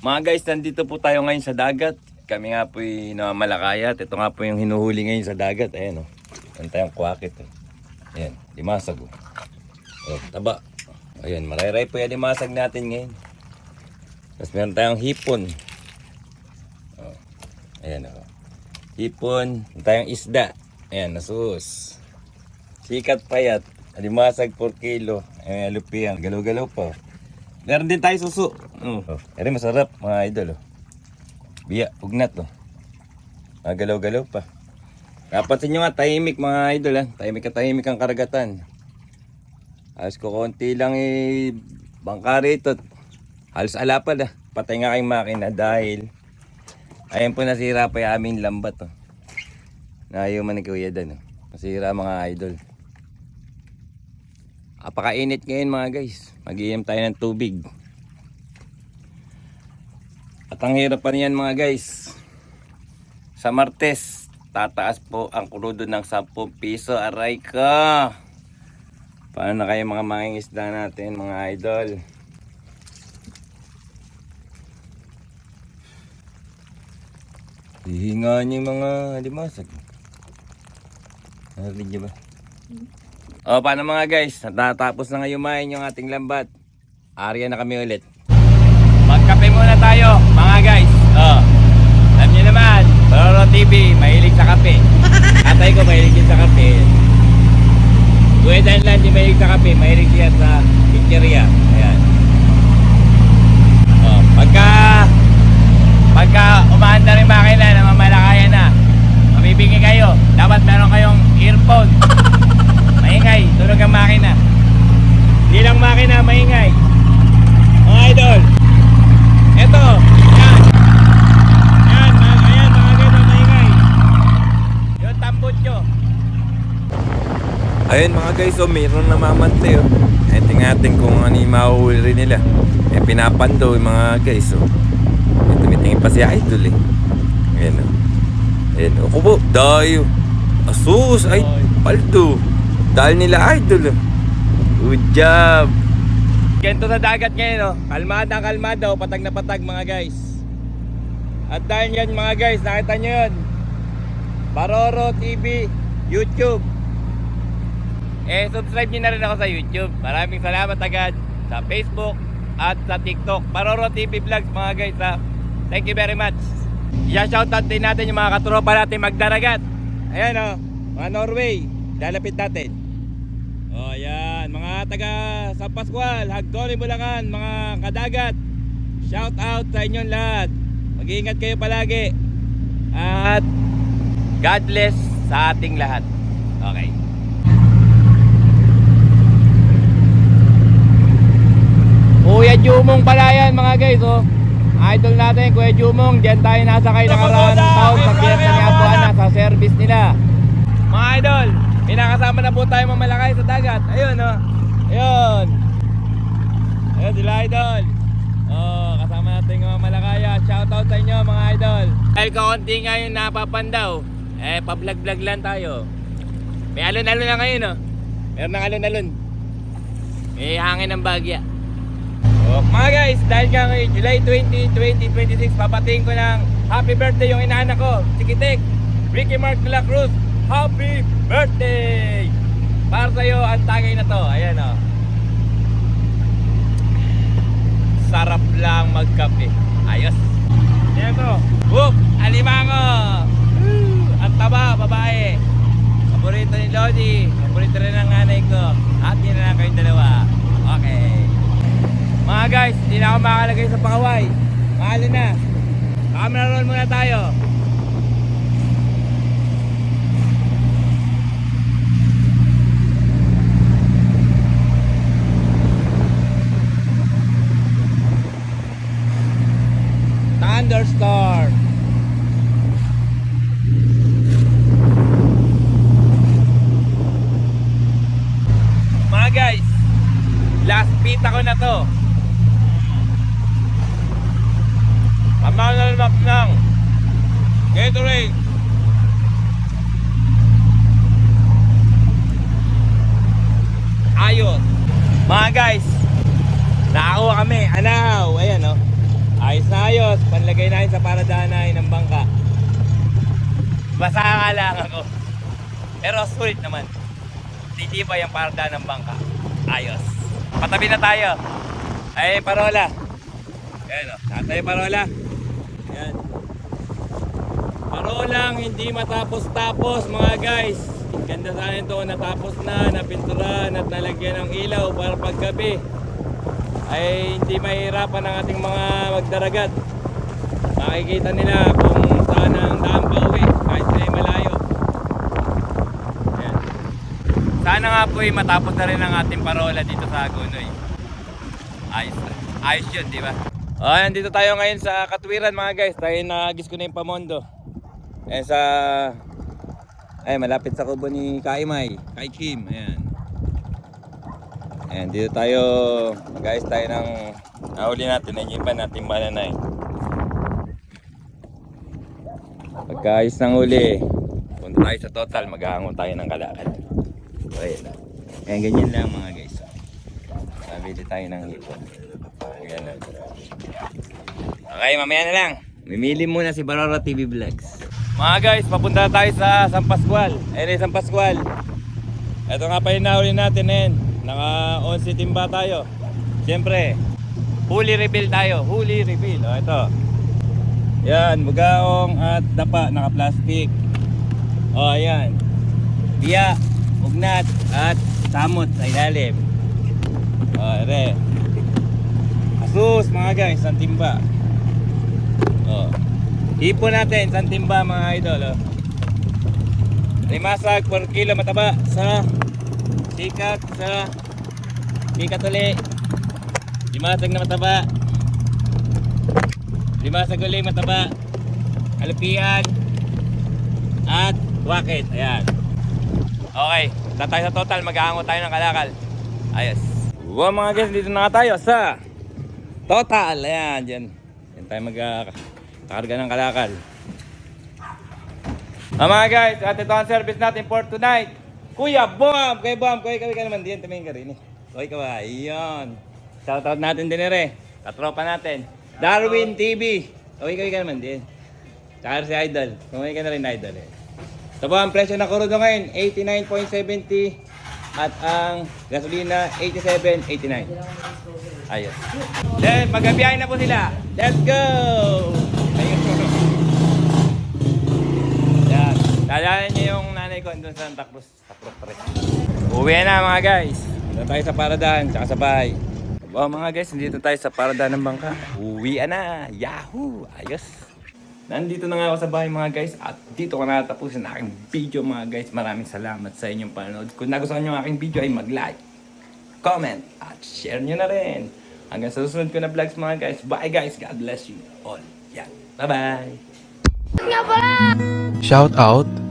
Mga guys, nandito po tayo ngayon sa dagat. Kami nga po yung namamalakayat. Ito nga po yung hinuhuli ngayon sa dagat. Ayan o. Ayan tayong kwakit. Ayan, limasag o. Oh, taba. Ayan, mararay po yung limasag natin ngayon. Tapos meron tayong hipon. Oh, ayan o. Hipon. Meron tayong isda. Ayan, nasus. Sikat payat. Limasag 4 kilo. Ayan, lupiang. Galaw-galaw pa. Meron din tayo suso. Eri masarap mga idol. Biya, ugnat. Galaw-galaw pa. Napansin nyo nga, tahimik mga idol. Tahimik ang karagatan. Halos ko konti lang bangka rito. Halos alapad. Patay nga kayong makina dahil ayun po nasira pa yung aming lambat. Nayuman ni Kuya Dan. Nasira mga idol. Apakainit ngayon mga guys. Mag-iim tayo ng tubig. At ang hirap pa niyan mga guys. Sa Martes, tataas po ang krudo ng 10 piso. Aray ka! Paano na kayo mga mangingisda natin mga idol? Hihinga niyo yung mga limasag. Narinig niyo ba? O, paano mga guys? Natatapos na ngayon yung ating lambat. Arya na kami ulit. Magkape muna tayo, mga guys. Alam niyo naman, Roro TV, mahilig sa kape. Atay ko mahilig din sa kape. Kuya Dan lang di mahilig sa kape, mahilig siya sa pizzeria. Ayan. Pagka umaanda rin makina na mamalakayan na, mabibigay kayo. Dapat meron kayong earphone. Maingay, tunog ang makina. Hindi lang makina, maingay. Mga idol. Eto, yan. Ayan, mga ganun, maingay. Yung tambot nyo. Ayun mga guys, mayroon na mamantay. Tingnan natin kung ano yung mahuhuli nila. Pinapando yung mga guys. Tumitingin pa si idol Ayan o. Ayan o. Kubo, dayo. Asus, ay, paldo. Dahil nila idol. Good job. Ganito sa dagat ngayon kalmada, patag na patag mga guys. At dahil yan mga guys, nakita nyo yun, Baroro TV YouTube. Subscribe nyo na rin ako sa YouTube. Maraming salamat agad sa Facebook at sa TikTok, Baroro TV Vlogs mga guys Thank you very much. I-shoutout din natin yung mga katropa natin magdaragat. Ayan mga Norway, lalapit natin. Yan, mga taga San Pascual, Hagdoli, Bulacan, mga kadagat. Shout out sa inyong lahat. Mag-iingat kayo palagi. At God bless sa ating lahat. Okay. Kuya Jumong pala yan mga guys Idol natin, Kuya Jumong. Diyan tayo nasakay nakaraan ng taon sa Fiesta ni Abuana sa service nila. Mga idol, pinakasama na po tayo mamalakay sa dagat. Ayun Ayun sila idol. Kasama natin yung mamalakaya. Shoutout sa inyo mga idol. Dahil kaunti nga yung napapandaw, pa-vlog-vlog lang tayo. May alon-alon na ngayon Meron ng alon-alon. May hangin ng bagya. Mga guys, dahil nga ngayon July 20, 2026, papatingin ko ng happy birthday yung inaanak ko, si Kitik Ricky Mark de la Cruz. Happy birthday! Para sa'yo ang tagay na to. Ayan sarap lang magkape. Ayos. Ayan Whoop! Alimango! Ang taba, babae. Paborito ni Lodi. Paborito rin ng nanay ko. At yun na lang kayong dalawa. Okay. Mga guys, hindi na ako makalagay sa pakaway. Mahalo na. Camera roll muna tayo. Thunderstorm. Mga guys, last pita ko na to. Pamanalmak ng Gatorade. Ayos. Mga guys, nakakuha kami. Anaw. Ayan Ayos na ayos. Panlagay natin sa paradahan natin ng bangka. Basa nga lang ako. Pero sulit naman. Titibay ang paradahan ng bangka. Ayos. Patabi na tayo. Ay, parola. Ayan o. Tatay parola. Ayan. Parolang hindi matapos-tapos mga guys. Ganda sana ito. Natapos na, napinturan at nalagyan ng ilaw para paggabi ay hindi mahirapan ang ating mga magdaragat. Makikita nila kung saan ang daan pa uwi kahit na malayo. Ayan. Sana nga po matapos na rin ang ating parola dito sa Agonoy. Ayos na. Ayos yun, di ba? Ayan, dito tayo ngayon sa Katwiran mga guys. Tayo nagis ko na yung Pamondo. Ayan sa... Ay, malapit sa kubo ni Kaimay. Kay Kim. Ayan. Ayan, dito tayo mag-ayos tayo ng nahuli natin, nanyipan natin bananay. Pagkaayos ng huli, punta tayo sa total, maghahangon tayo ng kalakal. So, ayan. Ayan, ganyan lang mga guys. Nabili tayo ng hipon. Ganun. Okay, mamaya na lang. Mimili muna si Barora TV Vlogs. Mga guys, papunta tayo sa San Pascual. Ayan, San Pascual. Ito nga pa yung nahuli natin ngayon. Naka 11 timba tayo. Siyempre, huli refill tayo. Huli refill. O, ito. Yan, bugaong at dapa, naka-plastic. O, ayan. Biya, ugnat, at samot sa ilalim. O, ere. Asus, mga guys, isang timba. O. Hipo natin, isang timba, mga idol. O. Limasag per kilo mataba sa sikat sa sikat uli. Limasag na mataba. Limasag uli mataba. Kalupian at wakit. Ayan. Okay, tatay sa total, maghahango tayo ng kalakal. Ayos. Wow mga guys, dito na tayo sa total. Ayan, dyan. Dyan tayo magkakarga ng kalakal. Mga guys, at ito ang service natin for tonight. Kuya Bom! Kuya Bom, kuya ka naman din. Tumingin ka rin eh. Kuya ka ba? Iyon. Shoutout natin din rin. Katropa natin. Darwin TV. Kuya ka naman din. Tsaka si Idol. Kuya ka na rin Idol eh. Ito po ang presyo ng crudo ngayon. 89.70. At ang gasolina 87.89. Ayos. Then, magabiyahin na po sila. Let's go! Ayun. Yan. Dalayan niyo yung nanay ko doon sa Santa Cruz. Sa Cruz. Uwi na mga guys. Dito tayo sa paradahan, tsaka sa bahay. Wow mga guys, dito tayo sa paradahan ng bangka. Uwi na. Yahoo! Ayos. Nandito na nga ako sa bahay mga guys. At dito ko natatapusin ang aking video mga guys. Maraming salamat sa inyong panonood. Kung nagustuhan nyo ang aking video ay mag-like, comment, at share nyo na rin. Hanggang sa susunod ko na vlogs mga guys. Bye guys. God bless you all. Yan. Bye-bye. Shout out